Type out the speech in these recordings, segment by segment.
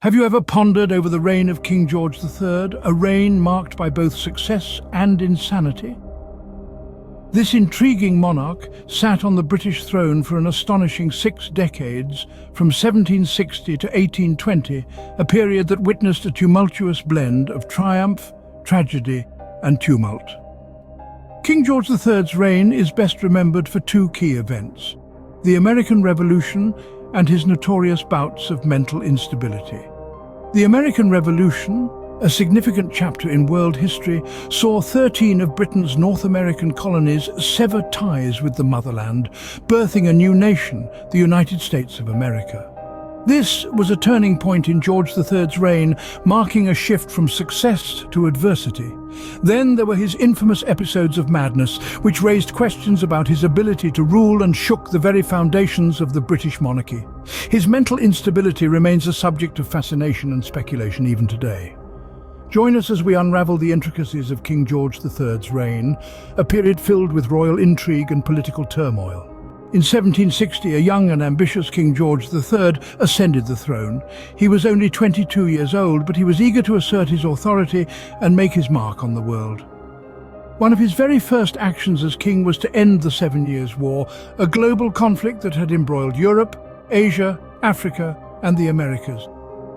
Have you ever pondered over the reign of King George III, a reign marked by both success and insanity? This intriguing monarch sat on the British throne for an astonishing 6 decades, from 1760 to 1820, a period that witnessed a tumultuous blend of triumph, tragedy, and tumult. King George III's reign is best remembered for 2 key events: the American Revolution and his notorious bouts of mental instability. The American Revolution, a significant chapter in world history, saw 13 of Britain's North American colonies sever ties with the motherland, birthing a new nation, the United States of America. This was a turning point in George III's reign, marking a shift from success to adversity. Then there were his infamous episodes of madness, which raised questions about his ability to rule and shook the very foundations of the British monarchy. His mental instability remains a subject of fascination and speculation even today. Join us as we unravel the intricacies of King George III's reign, a period filled with royal intrigue and political turmoil. In 1760, a young and ambitious King George III ascended the throne. He was only 22 years old, but he was eager to assert his authority and make his mark on the world. One of his very first actions as king was to end the 7 Years' War, a global conflict that had embroiled Europe, Asia, Africa, and the Americas.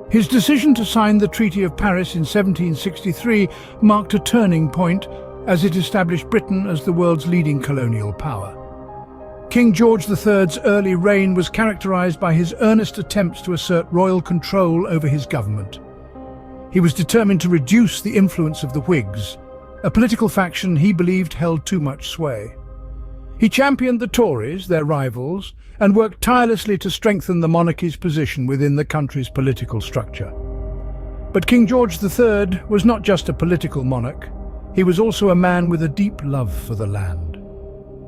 His decision to sign the Treaty of Paris in 1763 marked a turning point, as it established Britain as the world's leading colonial power. King George III's early reign was characterized by his earnest attempts to assert royal control over his government. He was determined to reduce the influence of the Whigs, a political faction he believed held too much sway. He championed the Tories, their rivals, and worked tirelessly to strengthen the monarchy's position within the country's political structure. But King George III was not just a political monarch. He was also a man with a deep love for the land.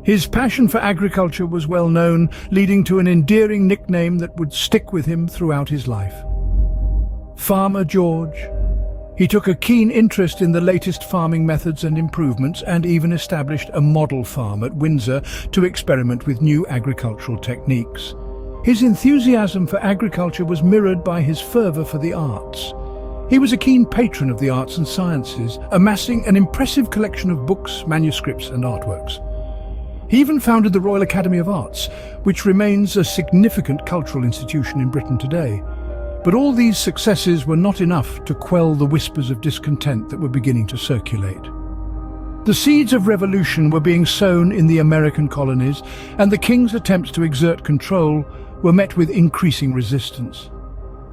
His passion for agriculture was well known, leading to an endearing nickname that would stick with him throughout his life: Farmer George. He took a keen interest in the latest farming methods and improvements, and even established a model farm at Windsor to experiment with new agricultural techniques. His enthusiasm for agriculture was mirrored by his fervour for the arts. He was a keen patron of the arts and sciences, amassing an impressive collection of books, manuscripts, and artworks. He even founded the Royal Academy of Arts, which remains a significant cultural institution in Britain today. But all these successes were not enough to quell the whispers of discontent that were beginning to circulate. The seeds of revolution were being sown in the American colonies, and the king's attempts to exert control were met with increasing resistance.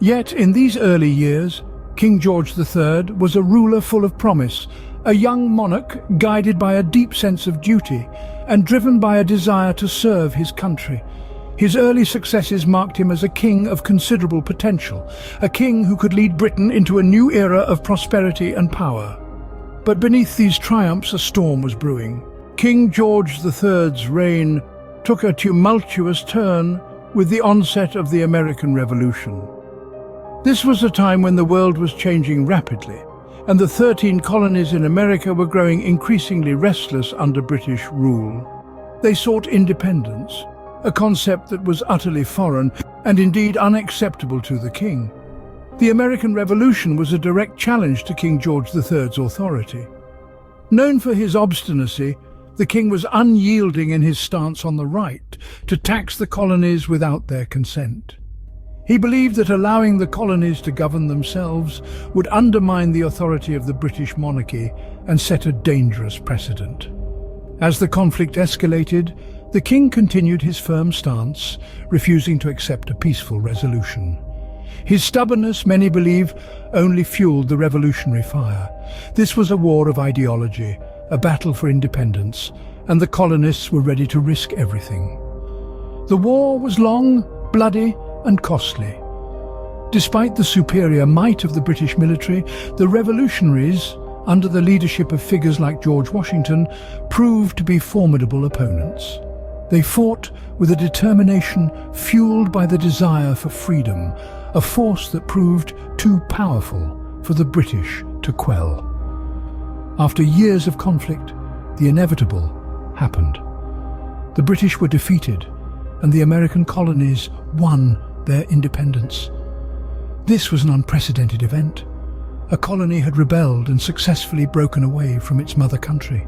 Yet, in these early years, King George III was a ruler full of promise, a young monarch guided by a deep sense of duty and driven by a desire to serve his country. His early successes marked him as a king of considerable potential, a king who could lead Britain into a new era of prosperity and power. But beneath these triumphs, a storm was brewing. King George III's reign took a tumultuous turn with the onset of the American Revolution. This was a time when the world was changing rapidly, and the 13 colonies in America were growing increasingly restless under British rule. They sought independence, a concept that was utterly foreign and indeed unacceptable to the king. The American Revolution was a direct challenge to King George III's authority. Known for his obstinacy, the king was unyielding in his stance on the right to tax the colonies without their consent. He believed that allowing the colonies to govern themselves would undermine the authority of the British monarchy and set a dangerous precedent. As the conflict escalated, the king continued his firm stance, refusing to accept a peaceful resolution. His stubbornness, many believe, only fueled the revolutionary fire. This was a war of ideology, a battle for independence, and the colonists were ready to risk everything. The war was long, bloody, and costly. Despite the superior might of the British military, the revolutionaries, under the leadership of figures like George Washington, proved to be formidable opponents. They fought with a determination fueled by the desire for freedom, a force that proved too powerful for the British to quell. After years of conflict, the inevitable happened. The British were defeated, and the American colonies won their independence. This was an unprecedented event. A colony had rebelled and successfully broken away from its mother country.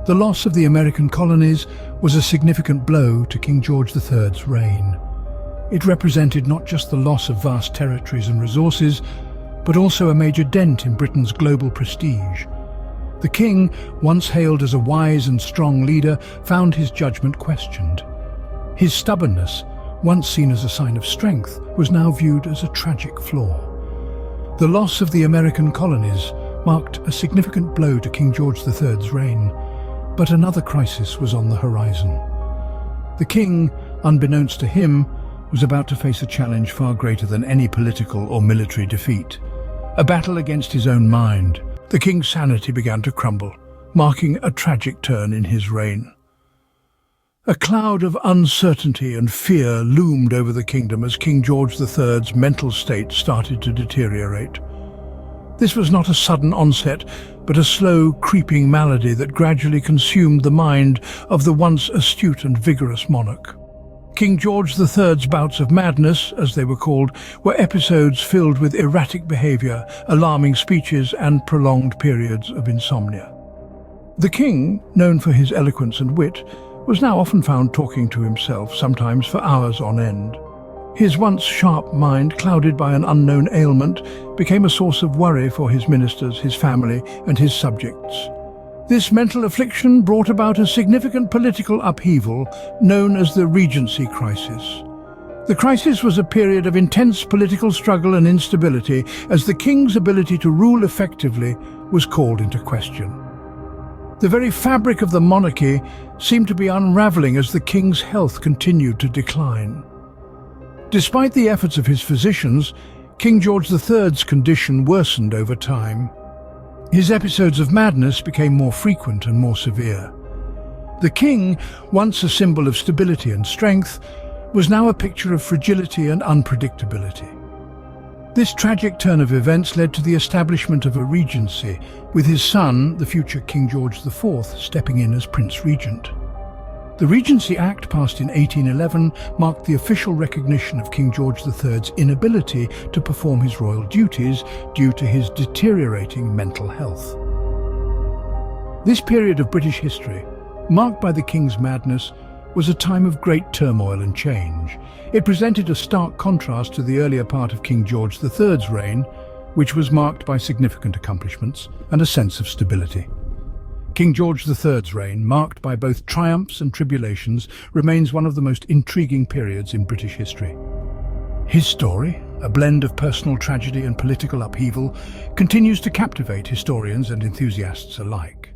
The loss of the American colonies was a significant blow to King George III's reign. It represented not just the loss of vast territories and resources, but also a major dent in Britain's global prestige. The king, once hailed as a wise and strong leader, found his judgment questioned. His stubbornness, once seen as a sign of strength, was now viewed as a tragic flaw. The loss of the American colonies marked a significant blow to King George III's reign, but another crisis was on the horizon. The king, unbeknownst to him, was about to face a challenge far greater than any political or military defeat. A battle against his own mind. The king's sanity began to crumble, marking a tragic turn in his reign. A cloud of uncertainty and fear loomed over the kingdom as King George III's mental state started to deteriorate. This was not a sudden onset, but a slow, creeping malady that gradually consumed the mind of the once astute and vigorous monarch. King George III's bouts of madness, as they were called, were episodes filled with erratic behavior, alarming speeches, and prolonged periods of insomnia. The king, known for his eloquence and wit, was now often found talking to himself, sometimes for hours on end. His once sharp mind, clouded by an unknown ailment, became a source of worry for his ministers, his family, and his subjects. This mental affliction brought about a significant political upheaval known as the Regency Crisis. The crisis was a period of intense political struggle and instability as the king's ability to rule effectively was called into question. The very fabric of the monarchy seemed to be unraveling as the king's health continued to decline. Despite the efforts of his physicians, King George III's condition worsened over time. His episodes of madness became more frequent and more severe. The king, once a symbol of stability and strength, was now a picture of fragility and unpredictability. This tragic turn of events led to the establishment of a regency, with his son, the future King George IV, stepping in as Prince Regent. The Regency Act, passed in 1811, marked the official recognition of King George III's inability to perform his royal duties due to his deteriorating mental health. This period of British history, marked by the king's madness, was a time of great turmoil and change. It presented a stark contrast to the earlier part of King George III's reign, which was marked by significant accomplishments and a sense of stability. King George III's reign, marked by both triumphs and tribulations, remains one of the most intriguing periods in British history. His story, a blend of personal tragedy and political upheaval, continues to captivate historians and enthusiasts alike.